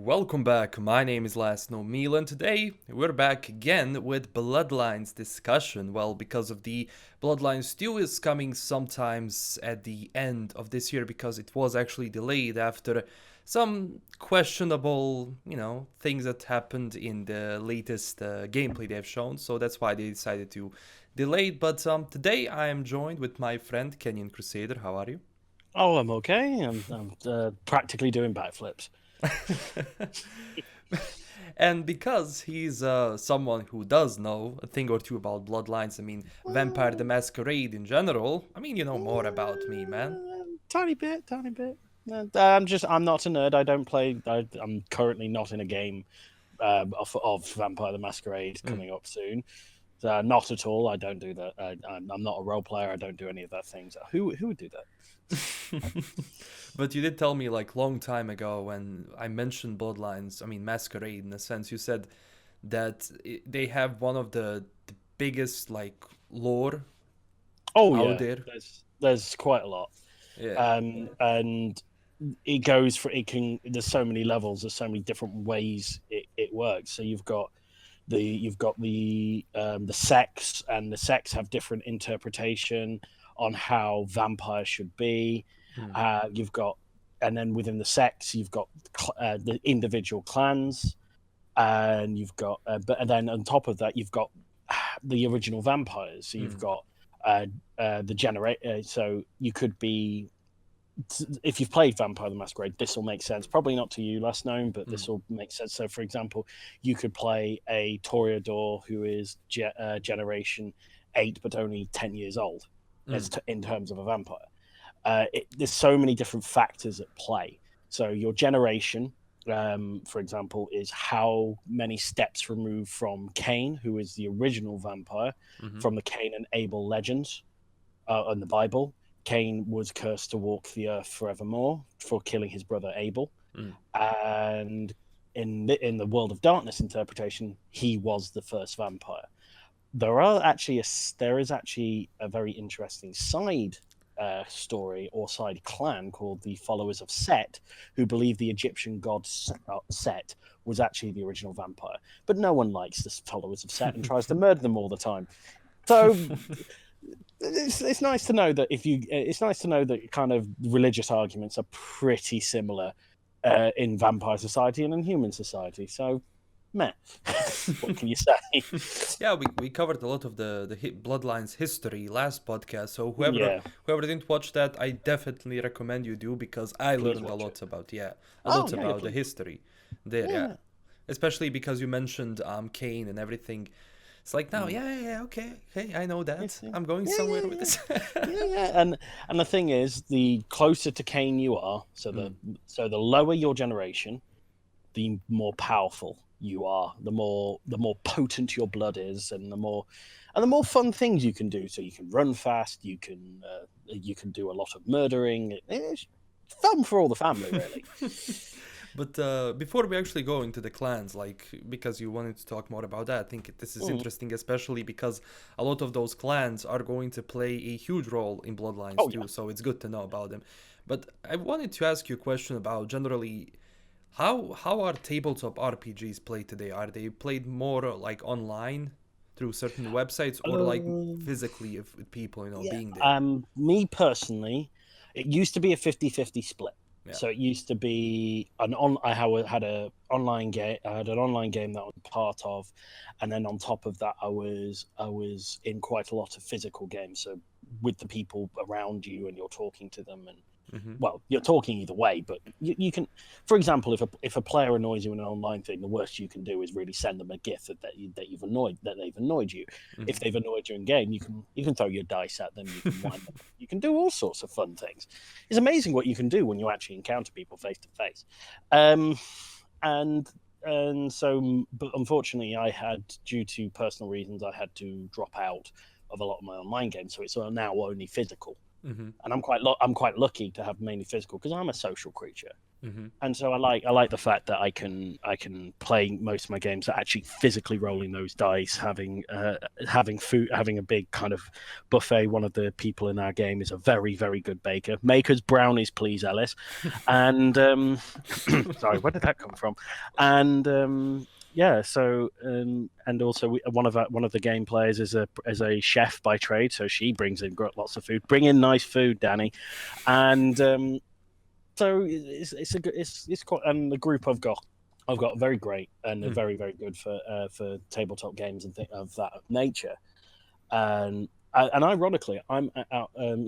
welcome back. My name is LastKnownMeal, and today we're back again with Bloodlines discussion. Well, because of the Bloodlines 2 is coming sometimes at the end of this year because it was actually delayed after some questionable, things that happened in the latest gameplay they've shown. So that's why they decided to delay it. But today I am joined with my friend Kenyan Crusader. How are you? Oh, I'm okay. I'm practically doing backflips. And because he's someone who does know a thing or two about Bloodlines, I mean, Vampire the Masquerade in general, I mean, you know more about me, man. Tiny bit, tiny bit. I'm not a nerd. I don't play. I'm currently not in a game of Vampire the Masquerade coming up soon. Not at all. I don't do that. I'm not a role player. I don't do any of that things. Who would do that? But you did tell me like long time ago when I mentioned Bloodlines, I mean Masquerade in a sense, you said that they have one of the biggest like lore Oh out yeah, there. there's quite a lot. Yeah. And it goes for it can. There's so many levels. There's so many different ways it works. So you've got the sects, and the sects have different interpretation on how vampires should be. You've got, and then within the sects, you've got the individual clans, and you've got, and then on top of that, you've got the original vampires. So you've got the generate. So you could be, if you've played Vampire the Masquerade, this will make sense. Probably not to you, Last Known, but this will make sense. So, for example, you could play a Toreador who is Generation 8, but only 10 years old in terms of a vampire. There's so many different factors at play. So your generation, for example, is how many steps removed from Cain, who is the original vampire, from the Cain and Abel legends in the Bible. Cain was cursed to walk the earth forevermore for killing his brother Abel. And in the World of Darkness interpretation, he was the first vampire. There is actually a very interesting side story or side clan called the Followers of Set, who believe the Egyptian god Set was actually the original vampire. But no one likes the Followers of Set and tries to murder them all the time. So it's nice to know that it's nice to know that kind of religious arguments are pretty similar in vampire society and in human society. So, meh. What can you say? Yeah, we covered a lot of the Bloodlines history last podcast. So Yeah, whoever didn't watch that, I definitely recommend you do because I please learned a watch lot it. about Oh yeah, the history there. Yeah, yeah, especially because you mentioned Cain and everything. It's like now, okay, I know that. I'm going yeah, somewhere yeah, with this. yeah. And the thing is, the closer to Cain you are, so the lower your generation, the more powerful you are, the more potent your blood is, and the more fun things you can do. So you can run fast, you can do a lot of murdering. It's fun for all the family, really. But before we actually go into the clans, like, because you wanted to talk more about that, I think this is interesting, especially because a lot of those clans are going to play a huge role in Bloodlines Oh too, yeah. so it's good to know about them. But I wanted to ask you a question about generally how are tabletop RPGs played today? Are they played more like online through certain websites or like Um, physically with people, yeah. being there? Me personally, it used to be a 50-50 split. Yeah. So it used to be I had an online game. I had an online game that I was part of, and then on top of that, I was in quite a lot of physical games. So with the people around you, and you're talking to them, and Mm-hmm. well, you're talking either way. But you can, for example, if a player annoys you in an online thing, the worst you can do is really send them a gift that they've annoyed you. If Mm-hmm. they've annoyed you in game, you can throw your dice at them, you can wind them, you can do all sorts of fun things. It's amazing what you can do when you actually encounter people face to face. And so, but unfortunately, due to personal reasons, I had to drop out of a lot of my online games, so it's now only physical. Mm-hmm. And I'm quite lucky to have mainly physical because I'm a social creature. And so I like the fact that I can play most of my games actually physically rolling those dice, having food, having a big kind of buffet. One of the people in our game is a very, very good baker. Make us brownies, please, Ellis. And sorry, where did that come from? And yeah, so and also one of the game players is a chef by trade, so she brings in lots of food. Bring in nice food, Danny, and so it's quite, and the group I've got very great, and they're very, very good for tabletop games and things of that nature. And ironically, I'm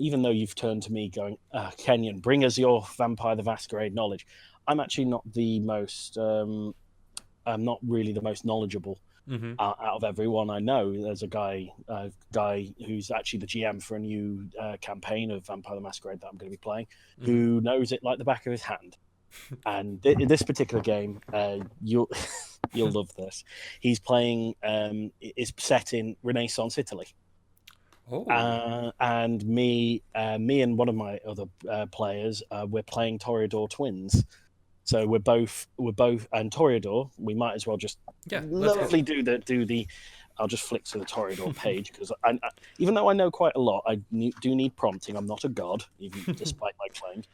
even though you've turned to me going, Kenyon, bring us your Vampire the Masquerade knowledge. I'm actually not the most. I'm not really the most knowledgeable out of everyone I know. There's a guy who's actually the GM for a new campaign of Vampire the Masquerade that I'm going to be playing, who knows it like the back of his hand. And in this particular game, you'll love this. He's playing. It's set in Renaissance Italy. Oh. And me and one of my other players, we're playing Toreador twins. So we're both and Toreador. We might as well just lovely do the. I'll just flick to the Toreador page because even though I know quite a lot, I do need prompting. I'm not a god, even despite my claims.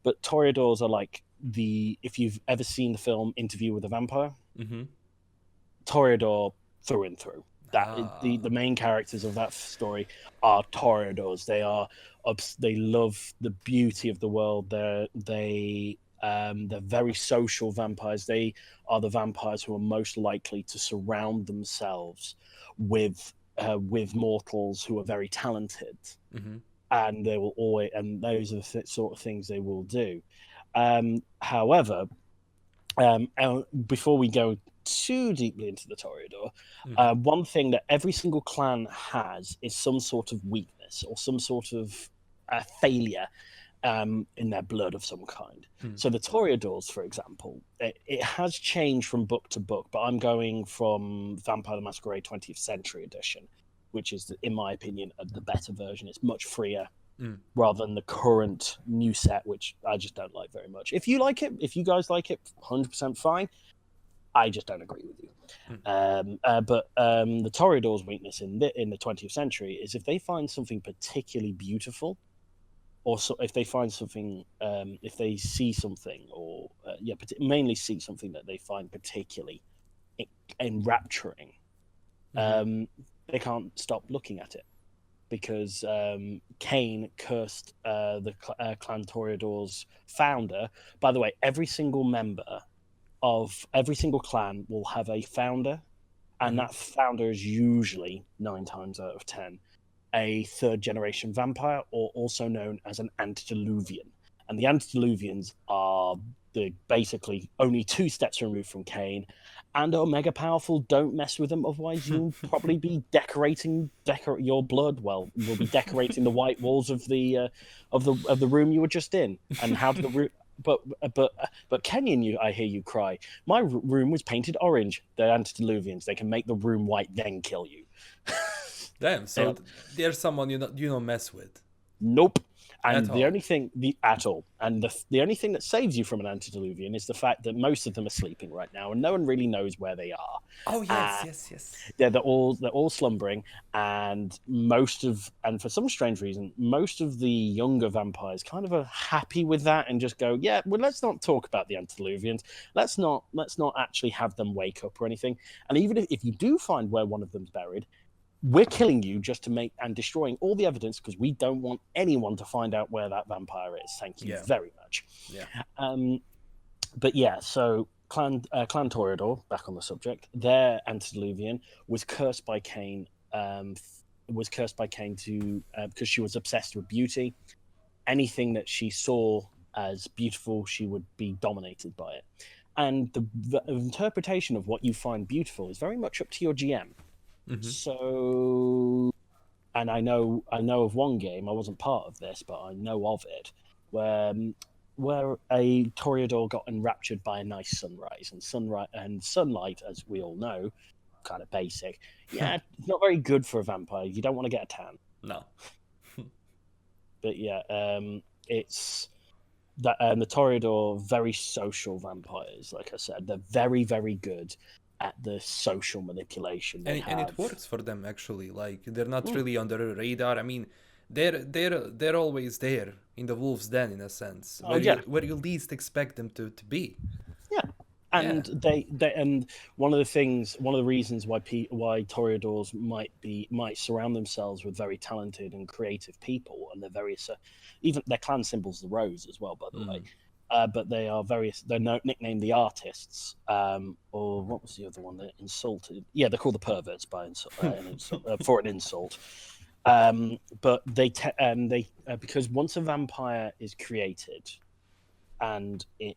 But Toreadors are like if you've ever seen the film Interview with a Vampire, Toreador through and through. The main characters of that story are Toreadors. They love the beauty of the world. They're very social vampires. They are the vampires who are most likely to surround themselves with mortals who are very talented, and they will always. And those are the sort of things they will do. However, before we go too deeply into the Toreador, one thing that every single clan has is some sort of weakness or some sort of failure in their blood of some kind. So the Toreadors, for example, it has changed from book to book, but I'm going from Vampire the Masquerade 20th Century Edition, which is, in my opinion, the better version. It's much freer rather than the current new set, which I just don't like very much. If you like it, if you guys like it, 100% fine. I just don't agree with you. But the Toreador's weakness in the 20th century is if they find something particularly beautiful, or so if they find something, if they see something, or mainly see something that they find particularly enrapturing, they can't stop looking at it, because Cain cursed the clan Toreador's founder. By the way, every single member of every single clan will have a founder, and that founder is usually 9 times out of 10 a third generation vampire, or also known as an antediluvian. And the antediluvians are basically only 2 steps removed from Cain and are mega powerful. Don't mess with them, otherwise you'll probably be decorating your blood. Well, we'll be decorating the white walls of the room you were just in. And how did the room? But Kenyon, I hear you cry. My room was painted orange. They're antediluvians. They can make the room white, then kill you. Damn. So there's someone you don't mess with. Nope. And the only thing at all, and the only thing that saves you from an antediluvian is the fact that most of them are sleeping right now, and no one really knows where they are. Oh yes. They're all slumbering, and for some strange reason, most of the younger vampires kind of are happy with that and just go, yeah, well, let's not talk about the antediluvians. Let's not actually have them wake up or anything. And even if you do find where one of them's buried, we're killing you just to make and destroying all the evidence, because we don't want anyone to find out where that vampire is. Thank you very much. But yeah, so Clan Toreador, back on the subject, their antediluvian was cursed by Cain. To because she was obsessed with beauty. Anything that she saw as beautiful, she would be dominated by it. And the interpretation of what you find beautiful is very much up to your GM. So, and I know of one game, I wasn't part of this, but I know of it, where a Toreador got enraptured by a nice sunrise, and sunlight, as we all know, kind of basic. Yeah, it's not very good for a vampire. You don't want to get a tan. No. But yeah, it's the Toreador, very social vampires. Like I said, they're very, very good at the social manipulation. And it works for them actually. Like they're not really on the radar. I mean, they're always there in the wolf's den in a sense, where you least expect them to be. Yeah. And they and one of the reasons why Toreadors might surround themselves with very talented and creative people, and they're various even their clan symbol's the rose as well, by the way. But they are they're nicknamed the artists, or what was the other one that insulted? Yeah, they're called the perverts for an insult. But they because once a vampire is created, and they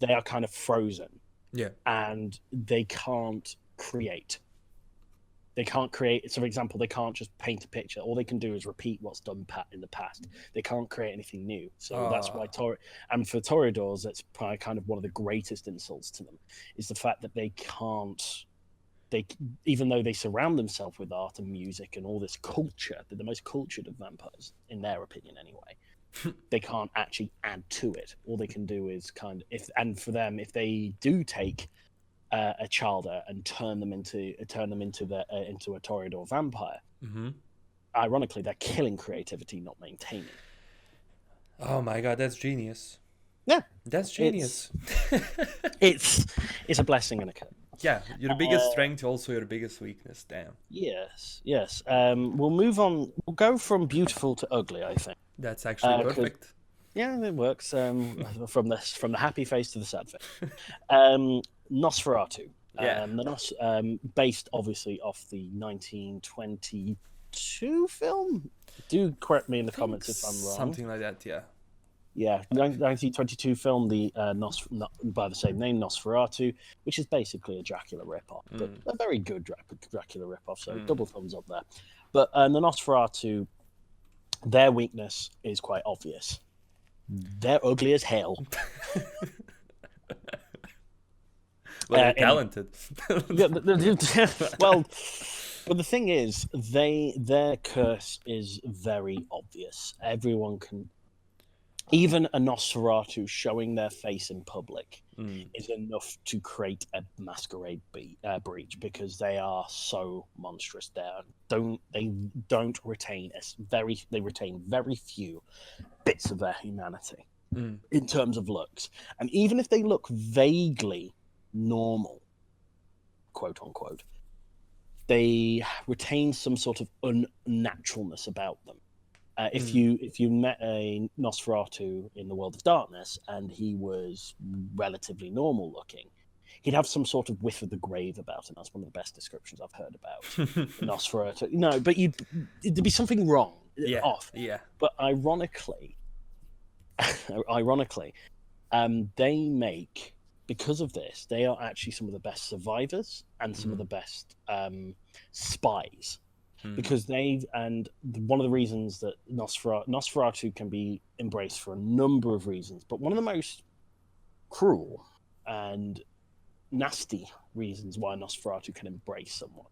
are kind of frozen, and they can't create. So, for example, they can't just paint a picture. All they can do is repeat what's done in the past. They can't create anything new. So that's why and for Toreadors, that's probably kind of one of the greatest insults to them, is the fact that they can't. Even though they surround themselves with art and music and all this culture, they're the most cultured of vampires, in their opinion, anyway. They can't actually add to it. All they can do is if they do take a childer and turn them into a Toreador vampire, ironically, they're killing creativity, not maintaining. Oh my god, that's genius. Yeah, that's genius. It's a blessing and a curse. Yeah, your biggest strength, also your biggest weakness. Damn. Yes. We'll move on. We'll go from beautiful to ugly, I think. That's actually perfect. Yeah, it works. From the happy face to the sad face. Nosferatu. Based obviously off the 1922 film. Do correct me in the comments if I'm wrong. Something like that, yeah. Yeah, 1922 film, by the same name, Nosferatu, which is basically a Dracula ripoff, but a very good Dracula ripoff, so double thumbs up there. But the Nosferatu, their weakness is quite obvious. They're ugly as hell. Well, they're talented. Well, but the thing is, their curse is very obvious. Everyone can. Even a Nosferatu showing their face in public is enough to create a masquerade breach, because they are so monstrous. They retain very few bits of their humanity in terms of looks, and even if they look vaguely normal, quote unquote, they retain some sort of unnaturalness about them. If you met a Nosferatu in the World of Darkness and he was relatively normal looking, he'd have some sort of whiff of the grave about him. That's one of the best descriptions I've heard about Nosferatu. No, but there'd be something wrong, off. Yeah. But ironically, they make, because of this, they are actually some of the best survivors and some of the best spies. Because one of the reasons that Nosferatu can be embraced for a number of reasons, but one of the most cruel and nasty reasons why Nosferatu can embrace someone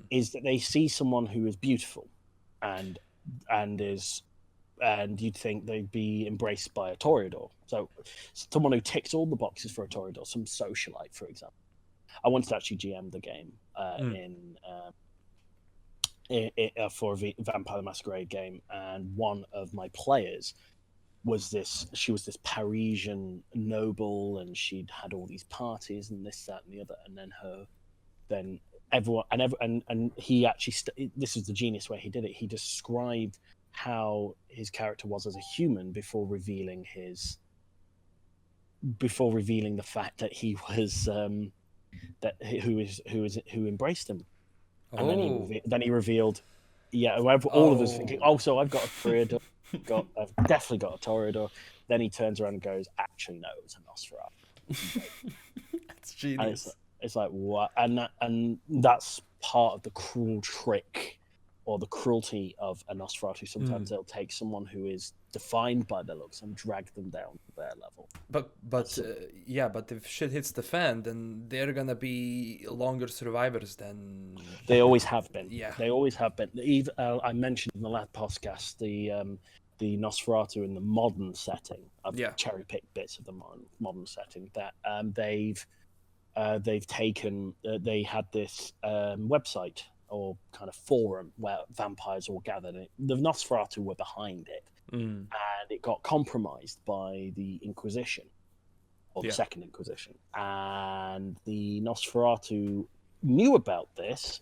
is that they see someone who is beautiful and you'd think they'd be embraced by a Toreador. So someone who ticks all the boxes for a Toreador, some socialite, for example. I wanted to actually GM the game for a Vampire the Masquerade game, and one of my players was this Parisian noble, and she'd had all these parties and this, that, and the other, and then everyone and he actually this was the genius way he did it. He described how his character was as a human before revealing the fact that he was who embraced him. And then he revealed, all of us thinking, so I've got a Toreador, I've definitely got a Toreador. Then he turns around and goes, actually, no, it's a Nosferatu. That's genius. And it's like, what? And that's part of the cruel trick or the cruelty of a Nosferatu. Sometimes they'll take someone who is defined by their looks and drag them down to their level. But if shit hits the fan, then they're gonna be longer survivors than they always have been. Yeah, they always have been. Even I mentioned in the last podcast the Nosferatu in the modern setting. I've Yeah. cherry-picked bits of the modern setting that they've taken. They had this website or kind of forum where vampires all gathered. The Nosferatu were behind it, and it got compromised by the Inquisition, or the Second Inquisition. And the Nosferatu knew about this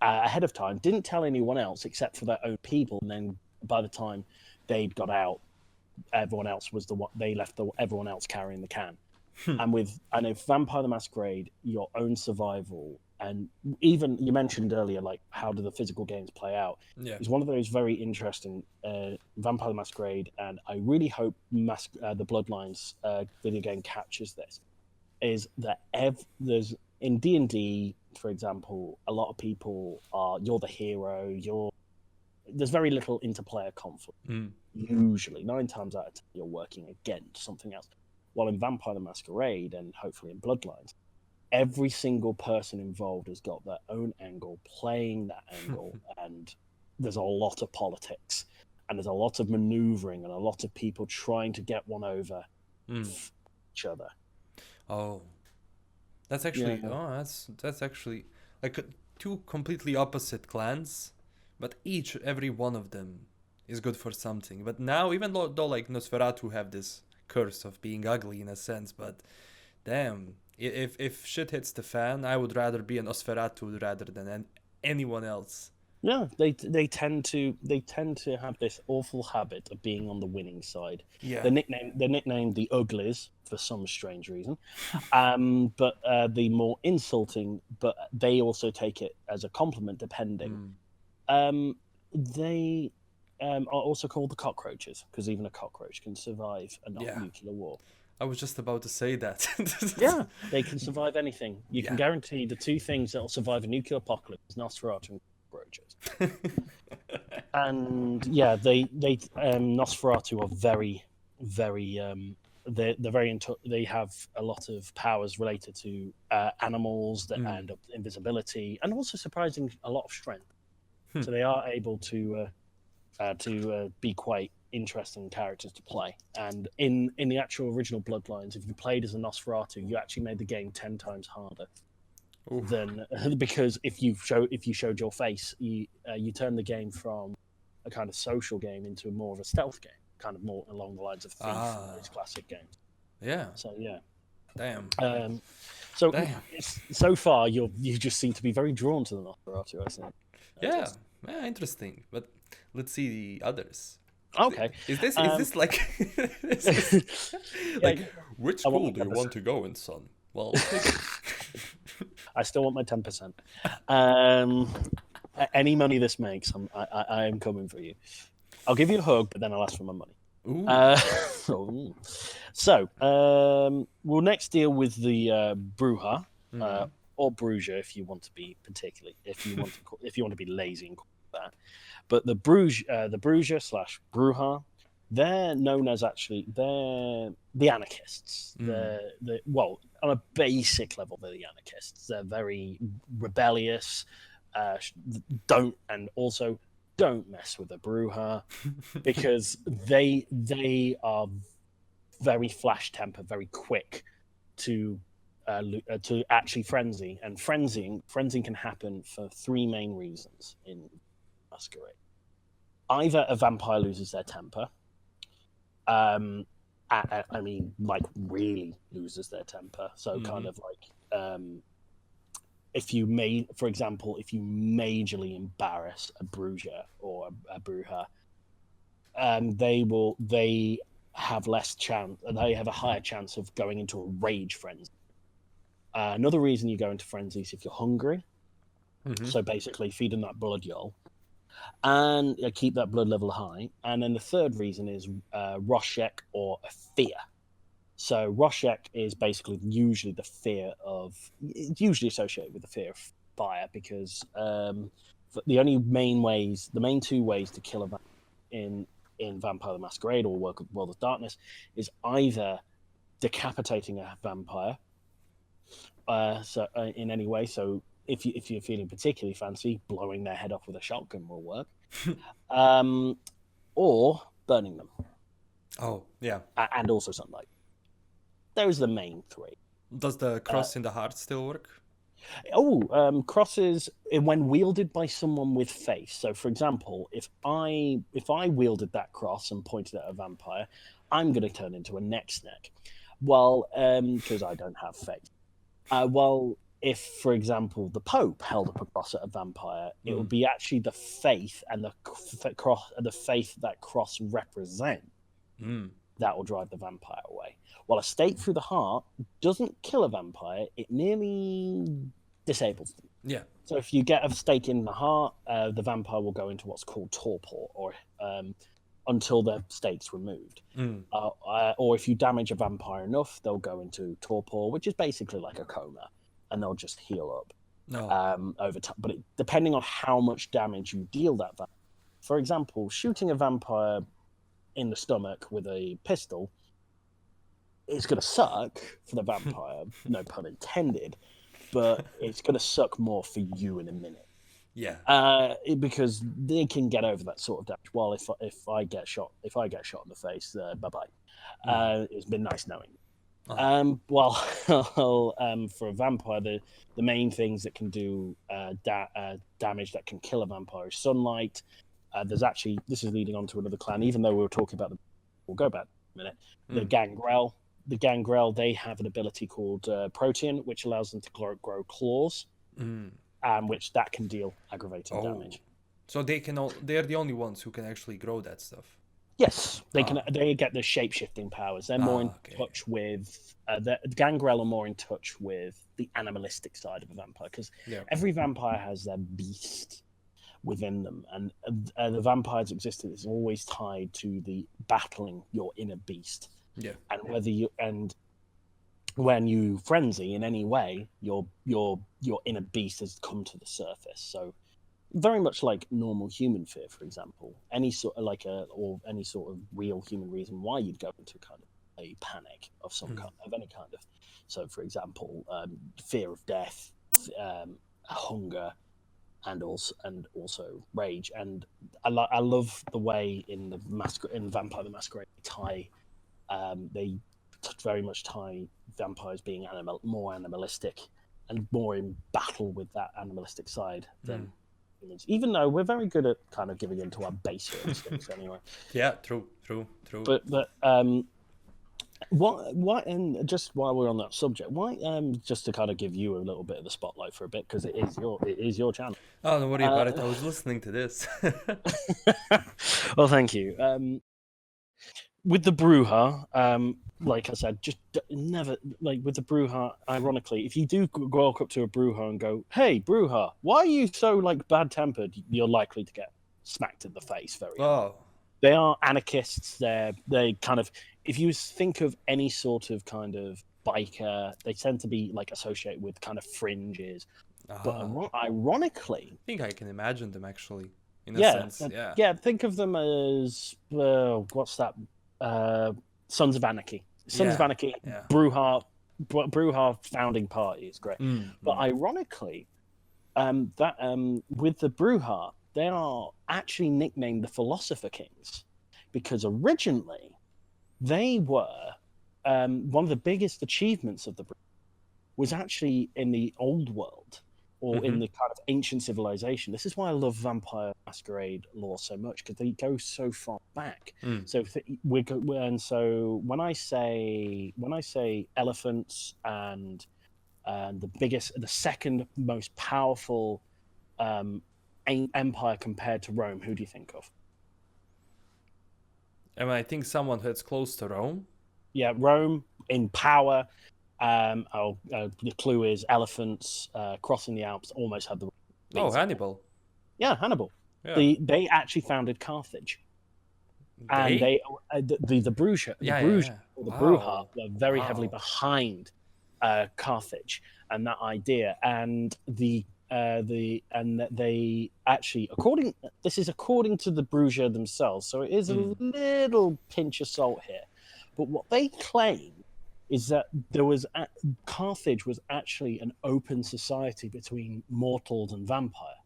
ahead of time, didn't tell anyone else except for their own people. And then by the time they'd got out, everyone else was they left everyone else carrying the can. And if Vampire the Masquerade, your own survival, and even you mentioned earlier, like how do the physical games play out? Yeah. It's one of those very interesting Vampire the Masquerade, and I really hope the Bloodlines video game captures this. Is that there's in D&D, for example, a lot of people you're the hero, there's very little interplayer conflict. Usually, 9 times out of 10, you're working against something else. While in Vampire the Masquerade, and hopefully in Bloodlines, every single person involved has got their own angle, playing that angle, and there's a lot of politics, and there's a lot of maneuvering, and a lot of people trying to get one over each other. Oh, that's actually that's actually like 2 completely opposite clans, but every one of them is good for something. But now, even though like Nosferatu have this curse of being ugly in a sense, but damn, if shit hits the fan, I would rather be a Nosferatu rather than anyone else. Yeah, they tend to have this awful habit of being on the winning side. Yeah, they're nicknamed the Uglies for some strange reason, but the more insulting. But they also take it as a compliment, depending. They are also called the cockroaches, because even a cockroach can survive a nuclear war. I was just about to say that. Yeah, they can survive anything. You can guarantee the 2 things that will survive a nuclear apocalypse: Nosferatu and cockroaches. And yeah, they Nosferatu are very, very they're very they have a lot of powers related to animals and invisibility, and also surprising a lot of strength. So they are able to be quite interesting characters to play. And in the actual original Bloodlines, if you played as a Nosferatu, you actually made the game 10 times harder. Than because if you showed your face, you turn the game from a kind of social game into more of a stealth game, kind of more along the lines of Thief and those classic games. Yeah. So yeah. Damn. So far you just seem to be very drawn to the Nosferatu, I think. Yeah, interesting. But let's see the others. Okay. Is this like which school do you want to go in, son? Well, I still want my 10%. Any money this makes, I am coming for you. I'll give you a hug, but then I'll ask for my money. So we'll next deal with the Bruja, or Bruja, if you want to be if you want to be lazy and call it that. But the Bruja/Bruja, they're known as they're the anarchists. Well, on a basic level, they're the anarchists. They're very rebellious. Don't mess with the Bruja, because they are very flash tempered, very quick to actually frenzy. And frenzying can happen for 3 main reasons in Masquerade. Either a vampire loses their temper. I mean, like, really loses their temper. So kind of like, if you majorly embarrass a Bruja or a Bruja, they have less chance. They have a higher chance of going into a rage frenzy. Another reason you go into frenzies if you're hungry. So basically, feeding that blood y'all, and keep that blood level high. And then the third reason is Roshek, or a fear. So Roshek is basically usually the fear of. It's usually associated with the fear of fire, because the main 2 ways to kill a vampire in Vampire the Masquerade or World of Darkness is either decapitating a vampire. In any way. So if you're feeling particularly fancy, blowing their head off with a shotgun will work. Or burning them. Oh, yeah. And also sunlight. Those are the main three. Does the cross in the heart still work? Crosses when wielded by someone with faith. So, for example, if I wielded that cross and pointed at a vampire, I'm going to turn into a neck snake. Well, because I don't have faith. Well, if, for example, the Pope held up a cross at a vampire, it would be actually the faith and the cross, the faith that cross represents that will drive the vampire away. While a stake through the heart doesn't kill a vampire, it merely disables them. Yeah. So if you get a stake in the heart, the vampire will go into what's called torpor, or until the stake's removed. Or if you damage a vampire enough, they'll go into torpor, which is basically like a coma, and they'll just heal up over time. But depending on how much damage you deal that vampire. For example, shooting a vampire in the stomach with a pistol, it's going to suck for the vampire, no pun intended, but it's going to suck more for you in a minute. Yeah. Because they can get over that sort of damage. Well, if I get shot in the face, bye bye. It's been nice knowing. For a vampire, the main things that can do damage that can kill a vampire is sunlight. There's actually, this is leading on to another clan, even though we were talking about we'll go back in a minute. The gangrel. The gangrel, they have an ability called Protean, which allows them to grow claws, which that can deal aggravating damage. So they're the only ones who can actually grow that stuff. Yes, they can. They get the shape-shifting powers. They're more in touch with the gangrel are more in touch with the animalistic side of a vampire, because every vampire has their beast within them, and the vampire's existence is always tied to the battling your inner beast. Yeah, and when you frenzy in any way, your inner beast has come to the surface. So very much like normal human fear, for example, any sort of any sort of real human reason why you'd go into kind of a panic of some kind, of any kind of. So, for example, fear of death, hunger, and also rage. And I love the way in Vampire the Masquerade they very much tie vampires being more animalistic and more in battle with that animalistic side than humans. Even though we're very good at kind of giving into our basic instincts anyway. Yeah, true. But what and just while we're on that subject, why just to kind of give you a little bit of the spotlight for a bit, because it is your channel. Oh, don't worry about it. I was listening to this. Well, thank you. With the Bruja, like I said, just never with the Bruja. Ironically, if you do walk up to a Bruja and go, "Hey, Bruja, why are you so bad-tempered?" You're likely to get smacked in the face very hard. They are anarchists. They kind of, if you think of any sort of kind of biker, they tend to be associated with kind of fringes. But ironically, I think I can imagine them actually in a sense. Yeah. Think of them as what's that? Sons of Anarchy. Sons of Anarchy. Yeah. Bruja founding party is great. But ironically, with the Bruja, they are actually nicknamed the Philosopher Kings, because originally they were one of the biggest achievements of the Bruja was actually in the old world, or in the kind of ancient civilization. This is why I love Vampire Masquerade lore so much, because they go so far back. So when I say elephants and the second most powerful empire compared to Rome, who do you think of? I think someone that's close to Rome. Yeah, Rome in power. The clue is elephants crossing the Alps almost had the. Hannibal. Yeah, Hannibal. Yeah. They actually founded Carthage, and the Bruja, the Bruja were very heavily behind Carthage and that idea, and they actually this is according to the Bruja themselves, so it is a little pinch of salt here, but what they claim is that Carthage was actually an open society between mortals and vampire,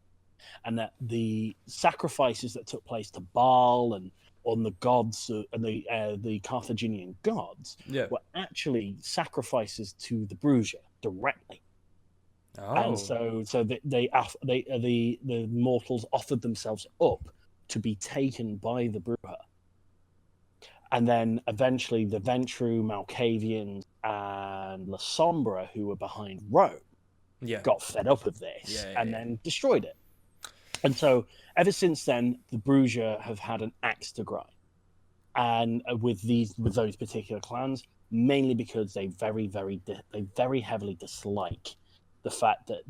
and that the sacrifices that took place to Baal and on the gods and the Carthaginian gods were actually sacrifices to the Bruja directly. Oh. And so the mortals offered themselves up to be taken by the Bruja. And then eventually the Ventrue, Malkavians, and La Sombra, who were behind Rome, got fed up of this and then destroyed it. And so ever since then, the Bruja have had an axe to grind. And with those particular clans, mainly because they very heavily dislike the fact that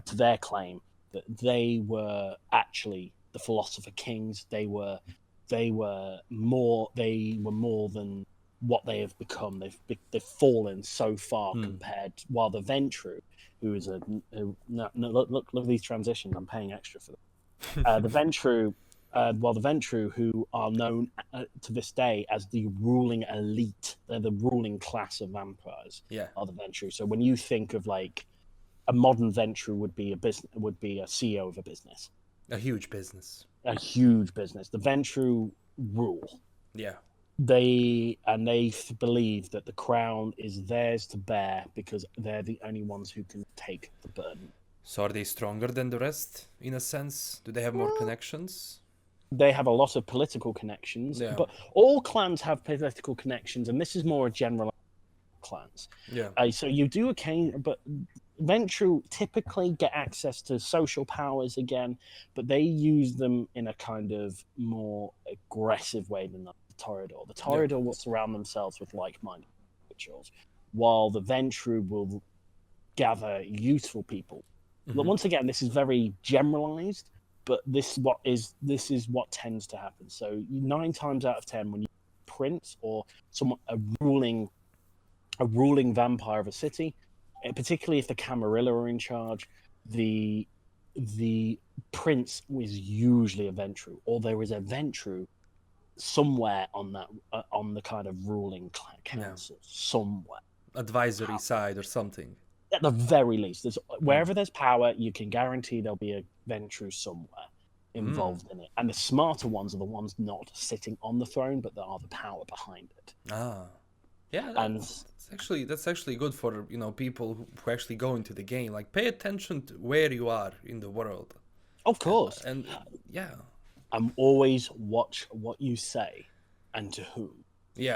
to their claim that they were actually the philosopher kings. They were more than what they have become. They've fallen so far compared. While the Ventrue, who is look at these transitions. I'm paying extra for them. The Ventrue, who are known to this day as the ruling elite, they're the ruling class of vampires. Are the Ventrue. So when you think of like a modern Ventrue would be a CEO of a business, a huge business. The Ventrue rule. They believe that the crown is theirs to bear because they're the only ones who can take the burden. So are they stronger than the rest, in a sense? Do they have more connections? They have a lot of political connections, but all clans have political connections, and this is more a general clans. So you do but Ventrue typically get access to social powers again, but they use them in a kind of more aggressive way than the Toreador. The Toreador will surround themselves with like-minded individuals, while the Ventrue will gather useful people. But once again, this is very generalized, but this is what tends to happen. So 9 times out of 10, when you prince or a ruling vampire of a city, particularly if the Camarilla are in charge, the prince is usually a Ventrue, or there is a Ventrue somewhere on the kind of ruling council somewhere, advisory side or something. At the very least, wherever there's power, you can guarantee there'll be a Ventrue somewhere involved in it. And the smarter ones are the ones not sitting on the throne, but that are the power behind it. That's actually good for people who actually go into the game. Like, pay attention to where you are in the world. Of course, and always watch what you say and to whom.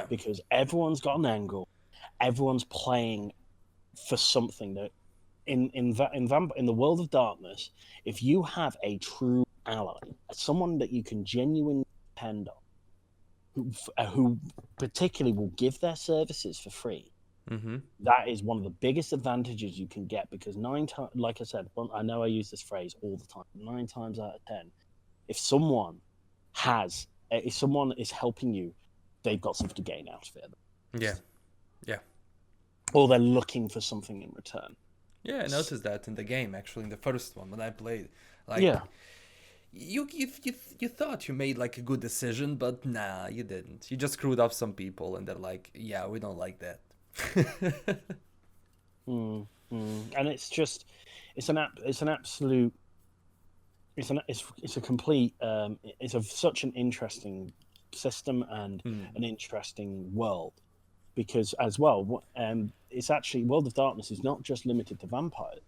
Because everyone's got an angle. Everyone's playing for something that in the world of darkness, if you have a true ally, someone that you can genuinely depend on, who particularly will give their services for free, that is one of the biggest advantages you can get, because 9 times, like I said, I know I use this phrase all the time, 9 times out of 10, if someone is helping you, they've got something to gain out of it. Or they're looking for something in return. I noticed that in the game, actually, in the first one when I played. You thought you made like a good decision, but nah, you didn't. You just screwed up some people, and they're like, "Yeah, we don't like that." And it's just, it's such an interesting system and an interesting world. Because as well, it's actually, World of Darkness is not just limited to vampires.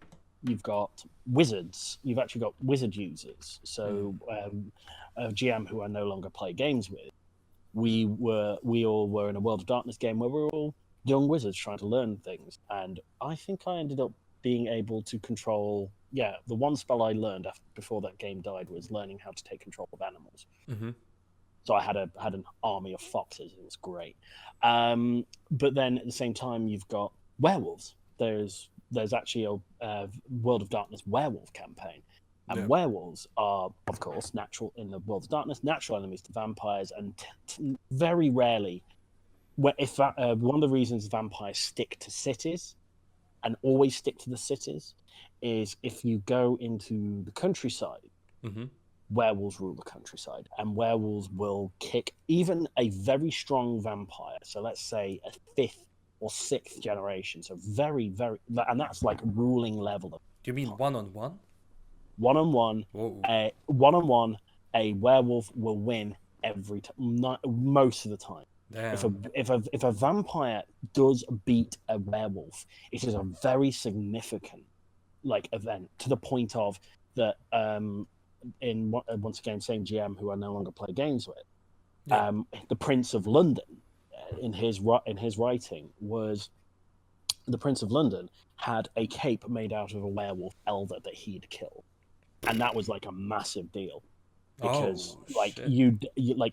You've got wizards. You've actually got wizard users. So a GM who I no longer play games with, we all were in a World of Darkness game where we were all young wizards trying to learn things. And I think I ended up being able to control... the one spell I learned before that game died was learning how to take control of animals. So I had an army of foxes. It was great. But then at the same time, you've got werewolves. There's actually a World of Darkness werewolf campaign. And werewolves are, of course, natural in the World of Darkness, natural enemies to vampires. And very rarely, one of the reasons vampires stick to cities and always stick to the cities is if you go into the countryside, werewolves rule the countryside, and werewolves will kick even a very strong vampire. So let's say a 5th or 6th generation. So very, very, and that's like ruling level. Do you mean one-on-one? One-on-one. One-on-one, a werewolf will win every time, most of the time. Damn. If a vampire does beat a werewolf, it is a very significant event, to the point of that once again, same GM who I no longer play games with. Yeah. The Prince of London, in his writing, was the Prince of London had a cape made out of a werewolf elder that he'd killed, and that was like a massive deal. Because shit.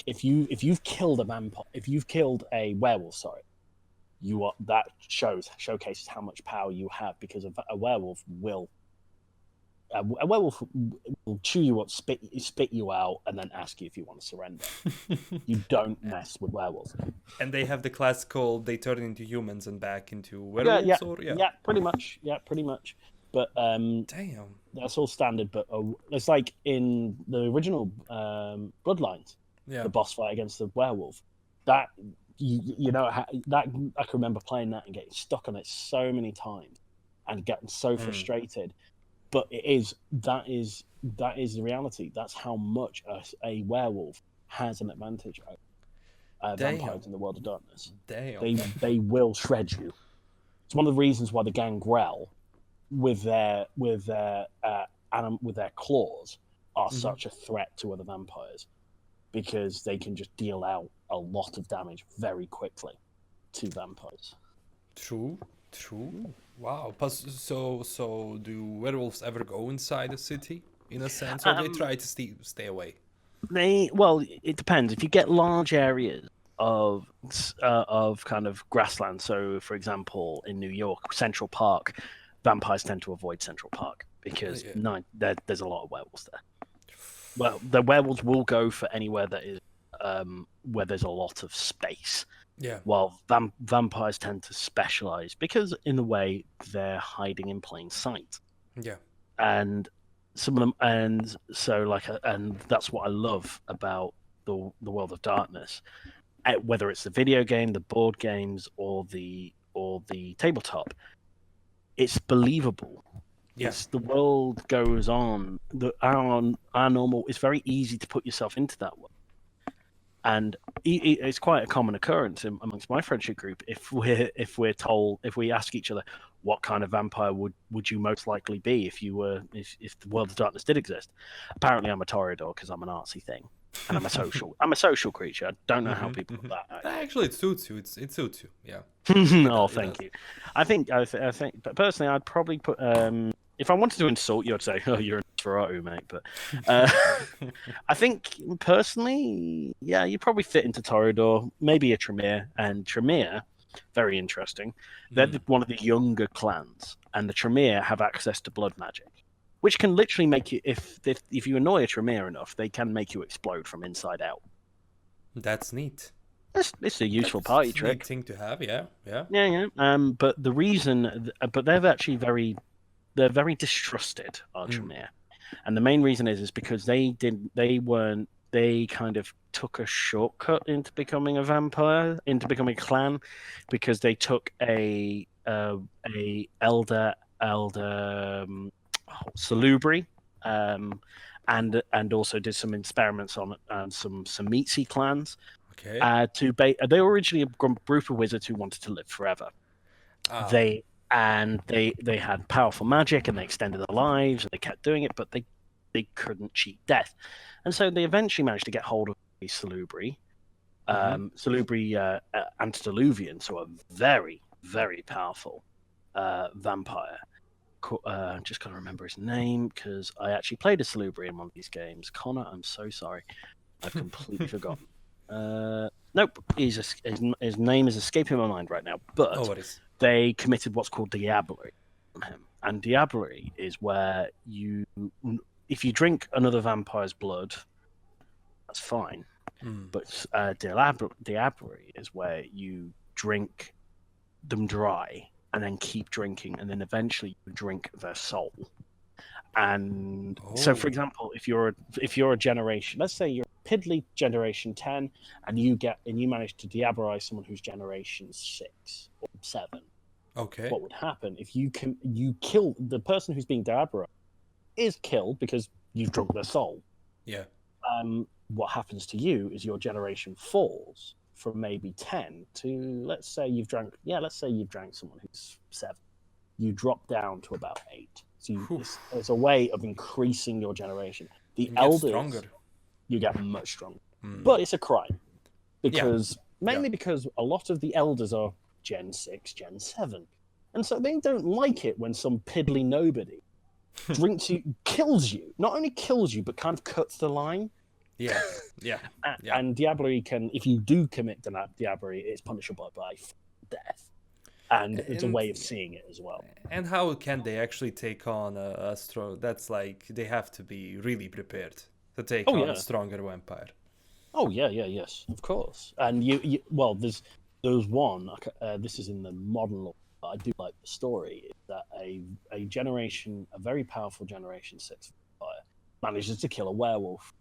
if you've killed a vampire, if you've killed a werewolf, that showcases how much power you have, because a werewolf will chew you up, spit you out, and then ask you if you want to surrender. You don't mess with werewolves. And they have the classical, they turn into humans and back into werewolves, yeah, pretty much. But damn, that's all standard. But it's like in the original Bloodlines, the boss fight against the werewolf. That that I can remember playing that and getting stuck on it so many times and getting so frustrated. But that is the reality. That's how much a werewolf has an advantage over vampires in the World of Darkness. Damn. They will shred you. It's one of the reasons why the gangrel with their claws are such a threat to other vampires, because they can just deal out a lot of damage very quickly to vampires. True. Wow. So do werewolves ever go inside a city, in a sense, or they try to stay away? It depends. If you get large areas of kind of grassland, so for example in New York, Central Park, vampires tend to avoid Central Park because there's a lot of werewolves there. Well, the werewolves will go for anywhere that is where there's a lot of space. Yeah. While vampires tend to specialize because, in a way, they're hiding in plain sight. Yeah. And some of them, and that's what I love about the World of Darkness. Whether it's the video game, the board games, or the tabletop, it's believable. Yes, the world goes on. Our normal. It's very easy to put yourself into that world, and it's quite a common occurrence amongst my friendship group. If we ask each other, what kind of vampire would you most likely be if the World of Darkness did exist? Apparently, I'm a Toreador because I'm an artsy thing, and I'm a social creature. I don't know how people do that. Actually, it suits you. It suits you. Yeah. Oh, thank you. I think, but personally, I'd probably put. If I wanted to insult you, I'd say, "Oh, you're a Nosferatu, mate." But I think personally, yeah, you probably fit into Toreador, maybe a Tremere. And Tremere, very interesting. They're one of the younger clans, and the Tremere have access to blood magic, which can literally make you, if you annoy a Tremere enough, they can make you explode from inside out. That's neat. It's a useful party trick. Neat thing to have, yeah. But the reason, but they're very distrusted, our Tremere, and the main reason is because they kind of took a shortcut into becoming a vampire, into becoming a clan, because they took a elder Diablerie, and also did some experiments on some meatsy clans. Okay. They were originally a group of wizards who wanted to live forever. They had powerful magic, and they extended their lives, and they kept doing it, but they couldn't cheat death, and so they eventually managed to get hold of a Diablerie, antediluvian, so a very, very powerful vampire. Just gotta remember his name because I actually played a Diablerie in one of these games. Connor, I'm so sorry, I've completely forgotten. Nope, his name is escaping my mind right now. But they committed what's called Diablerie on him, and Diablerie is where if you drink another vampire's blood, that's fine. But Diablerie is where you drink them dry and then keep drinking, and then eventually you drink their soul. And so, for example, if you're a generation, let's say you're Piddly generation 10, and you manage to Diablerie someone who's generation 6 or 7. Okay. What would happen if you kill the person who's being Diablerie is killed because you've drunk their soul. Yeah. what happens to you is your generation falls from maybe 10 to, let's say you've drank someone who's 7. You drop down to about 8. So it's a way of increasing your generation. The elders, stronger. You get much stronger. But it's a crime. Because mainly Yeah. because a lot of the elders are Gen 6, Gen 7. And so they don't like it when some piddly nobody drinks you, kills you. Not only kills you, but kind of cuts the line. Yeah. And Diablerie can, if you do commit Diablerie, it's punishable by death. And it's a way of seeing it as well. And how can they actually take on a strong... That's like, they have to be really prepared to take on a stronger vampire. Oh, yes, of course. And there's one, this is in the modern lore, but I do like the story, is that a very powerful Generation 6 vampire manages to kill a werewolf.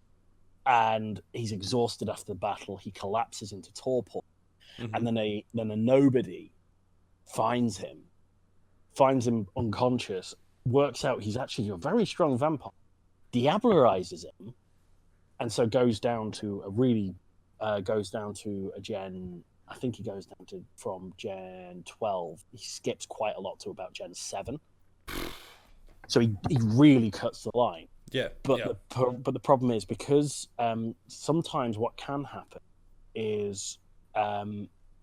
And he's exhausted after the battle. He collapses into torpor. And then a nobody finds him unconscious, works out he's actually a very strong vampire, diablerizes him, and so goes down to a gen. I think he goes down to from Gen 12. He skips quite a lot to about Gen 7. So he really cuts the line. Yeah. But the problem is, because sometimes what can happen is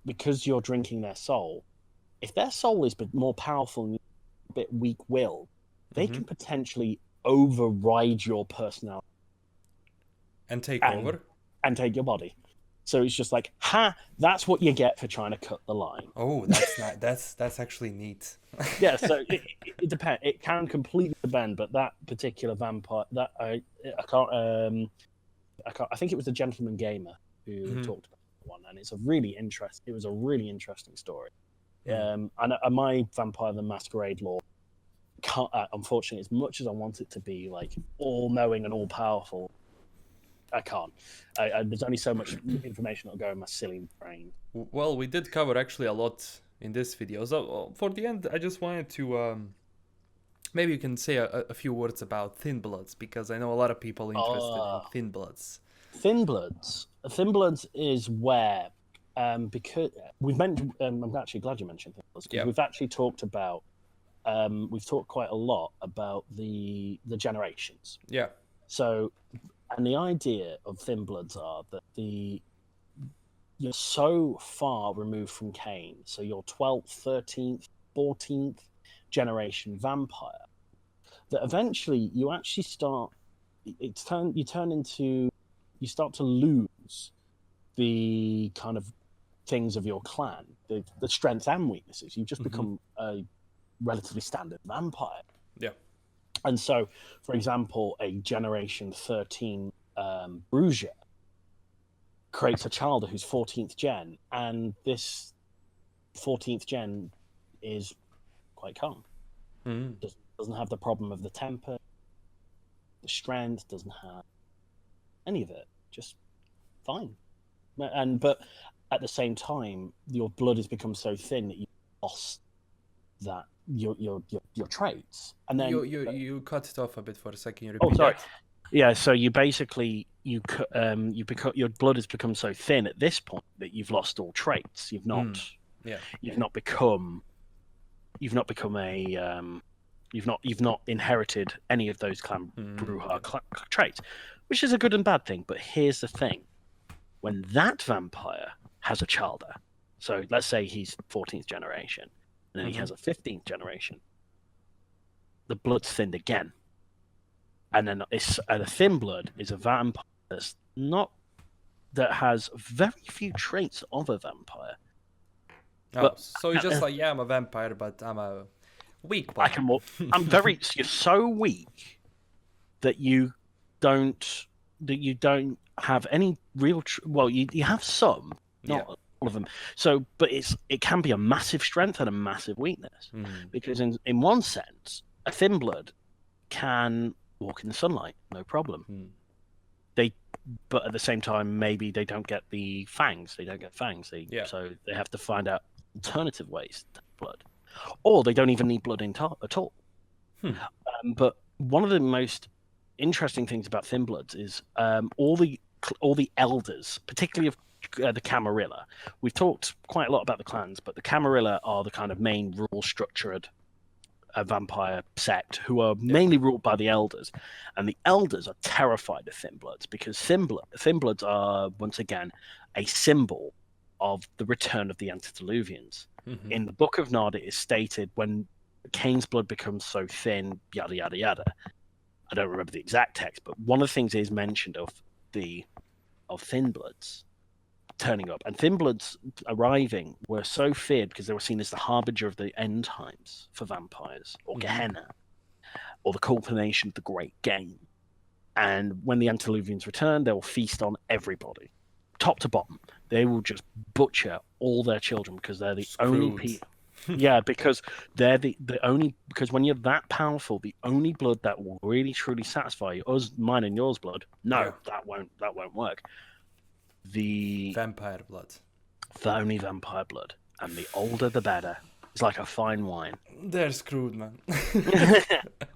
because you're drinking their soul, if their soul is more powerful and a bit weak-willed, they can potentially override your personality. And take over? And take your body. So it's just like, that's what you get for trying to cut the line. Oh, that's not, that's actually neat. Yeah, so it depends. It can completely depend, but that particular vampire, that I can't. I think it was the Gentleman Gamer who talked about that one, and it was a really interesting story. And my Vampire the Masquerade lore can't, unfortunately, as much as I want it to be like all-knowing and all-powerful, I can't. There's only so much information that'll go in my silly brain. Well, we did cover actually a lot in this video. So for the end, I just wanted to maybe you can say a few words about Thin Bloods, because I know a lot of people interested in Thin Bloods. Thin Bloods is where, because we've mentioned, I'm actually glad you mentioned Thin Bloods, because we've actually talked about, we've talked quite a lot about the generations. Yeah. So, and the idea of Thin Bloods are that you're so far removed from Cain, so you're 12th, 13th, 14th generation vampire, that eventually you actually start you start to lose the kind of things of your clan, the strengths and weaknesses. You just become a relatively standard vampire. Yeah. And so, for example, a Generation 13 Bruja creates a child who's 14th gen, and this 14th gen is quite calm. Doesn't have the problem of the temper, the strength, doesn't have any of it. Just fine. But at the same time, your blood has become so thin that you lost that your traits. And then you cut it off a bit for a second. You repeat that? Yeah, so you basically your blood has become so thin at this point that you've lost all traits. You've not become you've not inherited any of those clan Bruja traits, which is a good and bad thing. But here's the thing: when that vampire has a childer, so let's say he's 14th generation, and then he has a 15th generation, the blood's thinned again. And then a Thin Blood is a vampire that has very few traits of a vampire. So you're just like, I'm a vampire, but I'm a weak one. You're so weak that you don't have any real. You have some, not all of them. So, but it can be a massive strength and a massive weakness, because in one sense, a Thin Blood can walk in the sunlight, no problem. But at the same time, maybe they don't get the fangs. They don't get fangs. So they have to find out alternative ways to have blood, or they don't even need blood at all. But one of the most interesting things about Thin Bloods is all the elders, particularly of the Camarilla. We've talked quite a lot about the clans, but the Camarilla are the kind of main rule-structured vampire sect who are mainly ruled by the elders, and the elders are terrified of Thin Bloods because Thin Bloods are once again a symbol of the return of the antediluvians. In the Book of Nod, it is stated when Cain's blood becomes so thin, yada yada yada. I don't remember the exact text, but one of the things is mentioned of Thin Bloods turning up, and Thin Bloods arriving were so feared because they were seen as the harbinger of the end times for vampires, or Gehenna, or the culmination of the great game. And when the antediluvians return, they will feast on everybody, top to bottom. They will just butcher all their children because they're the only people. Yeah, because they're the only, because when you're that powerful, the only blood that will really truly satisfy you, mine and yours blood, that won't work. The vampire blood. The only vampire blood, and the older the better. It's like a fine wine. They're screwed, man.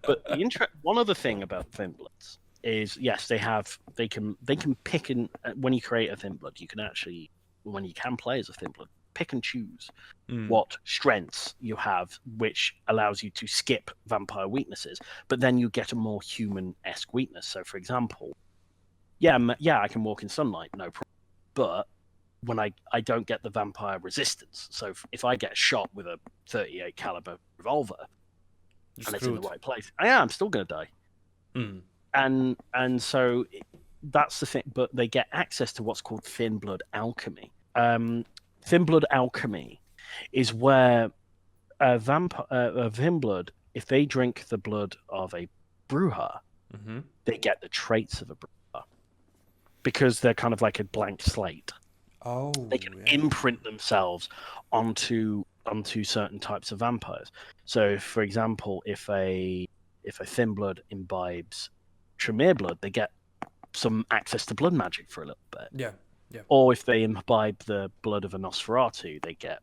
But one other thing about Thin Bloods is, yes, they can pick, and when you create a Thin Blood, you can actually, when you can play as a Thin Blood, pick and choose what strengths you have, which allows you to skip vampire weaknesses, but then you get a more human-esque weakness. So, for example, I can walk in sunlight, no problem, but when I don't get the vampire resistance. So if I get shot with a 38 caliber revolver and it's in the right place, I'm still going to die. And so that's the thing. But they get access to what's called Thin Blood Alchemy. Thin Blood Alchemy is where a Thin Blood, if they drink the blood of a Bruja, they get the traits of a Bruja because they're kind of like a blank slate. They can imprint themselves onto certain types of vampires. So, for example, if a Thin Blood imbibes Tremere blood, they get some access to blood magic for a little bit. Yeah. Or if they imbibe the blood of a Nosferatu, they get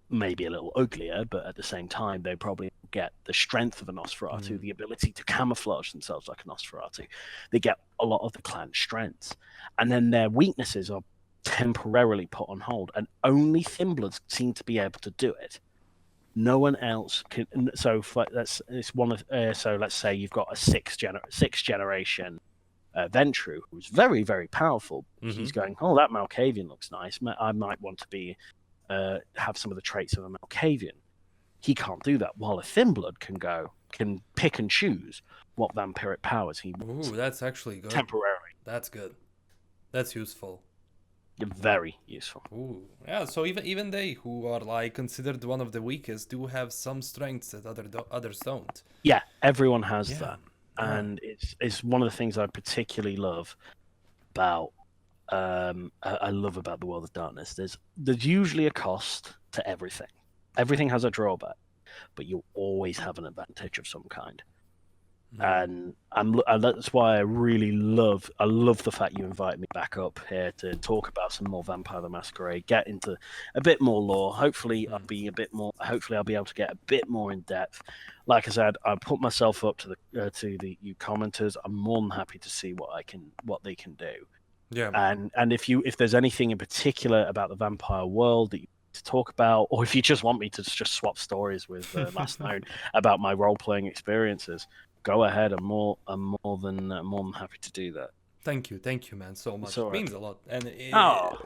maybe a little uglier, but at the same time, they probably get the strength of a Nosferatu, the ability to camouflage themselves like a Nosferatu. They get a lot of the clan strengths. And then their weaknesses are temporarily put on hold, and only Thin Bloods seem to be able to do it. No one else can. So let's say you've got a sixth generation Ventrue, who's very, very powerful. He's going, that Malkavian looks nice. I might want to have some of the traits of a Malkavian. He can't do that, while a Thin Blood can pick and choose what vampiric powers he wants. Ooh, that's actually good. Temporarily. That's good. That's useful. Very useful. Ooh, yeah. So even they who are like considered one of the weakest do have some strengths that others don't. Yeah, everyone has that, and it's one of the things I particularly love about. I love about the World of Darkness. There's usually a cost to everything. Everything has a drawback, but you always have an advantage of some kind. And that's why I really love the fact you invited me back up here to talk about some more Vampire the Masquerade, get into a bit more lore. Hopefully I'll be able to get a bit more in depth. Like I said, I put myself up to you commenters. I'm more than happy to see what they can do. Yeah. And if there's anything in particular about the vampire world that you to talk about, or if you just want me to just swap stories with Last Known about my role-playing experiences, go ahead. I'm more than happy to do that. Thank you, man, so much. It means a lot, and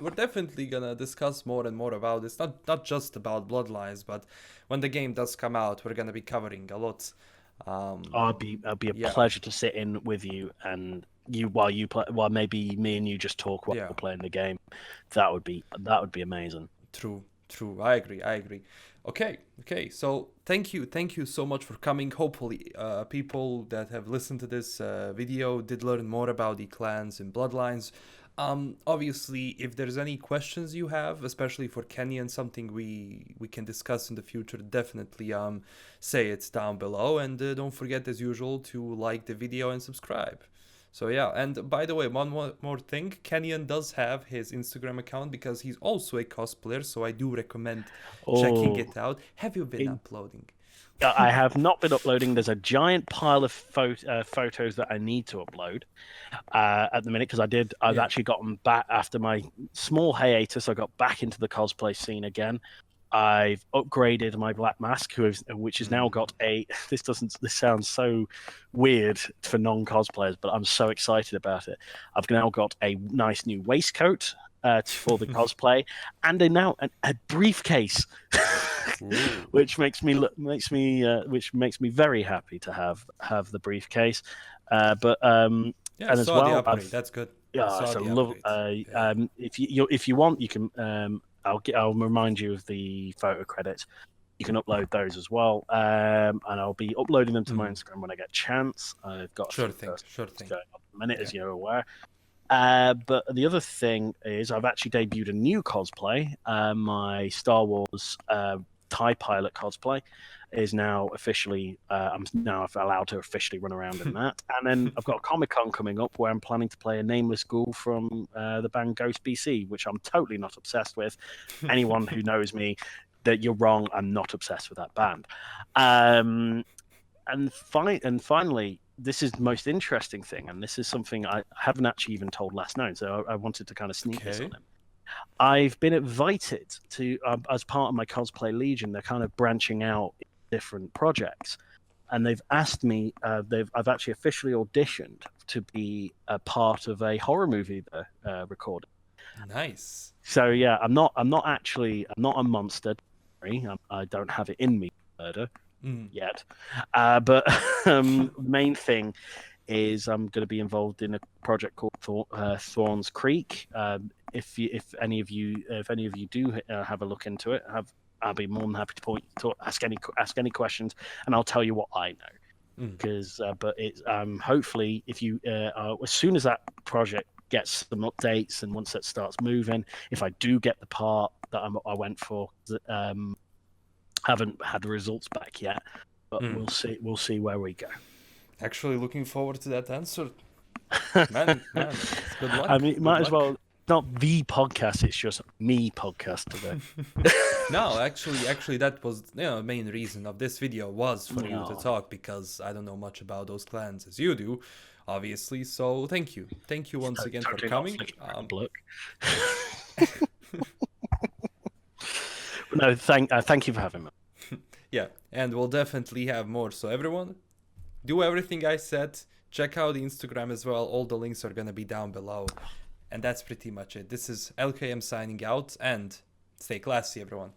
we're definitely gonna discuss more and more about this. Not just about Bloodlines, but when the game does come out, we're gonna be covering a lot. It'll be a pleasure to sit in with you and you while you play. While maybe me and you just talk while we're playing the game. That would be amazing. True. I agree. Okay. So thank you so much for coming. Hopefully, people that have listened to this video did learn more about the clans and Bloodlines. Obviously, if there's any questions you have, especially for Kenny and something we can discuss in the future, definitely say it down below. And don't forget, as usual, to like the video and subscribe. So yeah, and by the way, one more thing, Kenyon does have his Instagram account because he's also a cosplayer, so I do recommend checking it out. Have you been uploading? I have not been uploading. There's a giant pile of photos that I need to upload at the minute because I've actually gotten back after my small hiatus. I got back into the cosplay scene again. I've upgraded my black mask, which has now got a. This sounds so weird for non-cosplayers, but I'm so excited about it. I've now got a nice new waistcoat for the cosplay, and a briefcase, which makes me very happy to have the briefcase. Yeah, and as well, that's good. Yeah, it's a love. If you want, you can. I'll remind you of the photo credits. You can upload those as well, and I'll be uploading them to my Instagram when I get a chance. I've got sure thing. Going on at the minute, as you're aware. But the other thing is, I've actually debuted a new cosplay. My Star Wars TIE Pilot cosplay is now officially. I'm now allowed to officially run around in that. And then I've got a Comic-Con coming up where I'm planning to play a nameless ghoul from the band Ghost BC, which I'm totally not obsessed with. Anyone who knows me, that you're wrong. I'm not obsessed with that band. And finally, this is the most interesting thing, and this is something I haven't actually even told Last Known, so I wanted to kind of sneak this on him. I've been invited to, as part of my Cosplay Legion, they're kind of branching out in different projects, and they've asked me. I've actually officially auditioned to be a part of a horror movie they're recording. Nice. So yeah, I'm not a monster. I don't have it in me to murder yet. But main thing is I'm going to be involved in a project called Thorns Creek. If any of you do have a look into it, I'll be more than happy to ask any questions, and I'll tell you what I know. Because but it's hopefully if you as soon as that project gets some updates and once it starts moving, if I do get the part that I went for, haven't had the results back yet, but we'll see where we go. Actually looking forward to that answer. man, good luck. I mean, might as well, not the podcast, it's just me podcast today. No, actually that was the main reason of this video was for you to talk, because I don't know much about those clans as you do, obviously. So thank you once again for coming. No, thank you for having me. Yeah, and we'll definitely have more. So everyone, do everything I said. Check out the Instagram as well. All the links are gonna be down below. And that's pretty much it. This is LKM signing out, and stay classy, everyone.